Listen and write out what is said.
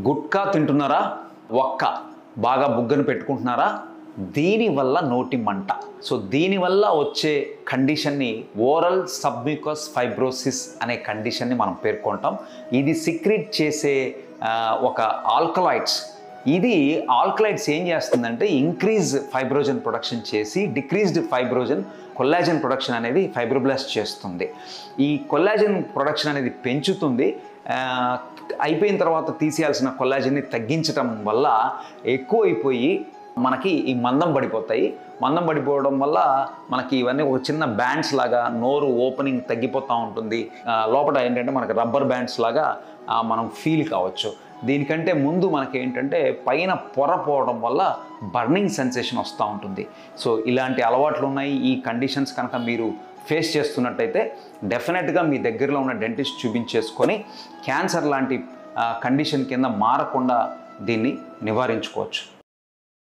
గుట్కా తింటున్నారా? ఒక్క బాగా బుగ్గను పెట్టుకుంటున్నారా? దీనివల్ల నోటి మంట. సో దీనివల్ల వచ్చే కండిషన్ని ఓరల్ సబ్మ్యూకస్ ఫైబ్రోసిస్ అనే కండిషన్ని మనం పేర్కొంటాం. ఇది సిక్రెట్ చేసే ఒక ఆల్కలాయిడ్స్. ఇది ఆల్కలాయిడ్స్ ఏం చేస్తుందంటే ఇంక్రీజ్ ఫైబ్రోజన్ ప్రొడక్షన్ చేసి డిక్రీజ్డ్ కొల్లాజన్ ప్రొడక్షన్ అనేది ఫైబ్రోబ్లాస్ట్ చేస్తుంది. ఈ కొల్లాజన్ ప్రొడక్షన్ అనేది పెంచుతుంది. అయిపోయిన తర్వాత తీసేయాల్సిన కొల్లాజన్ని తగ్గించడం వల్ల ఎక్కువైపోయి మనకి ఈ మందం పడిపోతాయి. మందం పడిపోవడం వల్ల మనకి ఇవన్నీ ఒక చిన్న బ్యాండ్స్ లాగా నోరు ఓపెనింగ్ తగ్గిపోతూ ఉంటుంది. లోపల ఏంటంటే మనకి రబ్బర్ బ్యాండ్స్ లాగా మనం ఫీల్ కావచ్చు. దీనికంటే ముందు మనకి ఏంటంటే పైన పొర పోవడం వల్ల బర్నింగ్ సెన్సేషన్ వస్తూ ఉంటుంది. సో ఇలాంటి అలవాట్లు ఉన్నాయి. ఈ కండిషన్స్ కనుక మీరు ఫేస్ చేస్తున్నట్టయితే డెఫినెట్గా మీ దగ్గరలో ఉన్న డెంటిస్ట్ చూపించేసుకొని క్యాన్సర్ లాంటి కండిషన్ కింద మారకుండా దీన్ని నివారించుకోవచ్చు.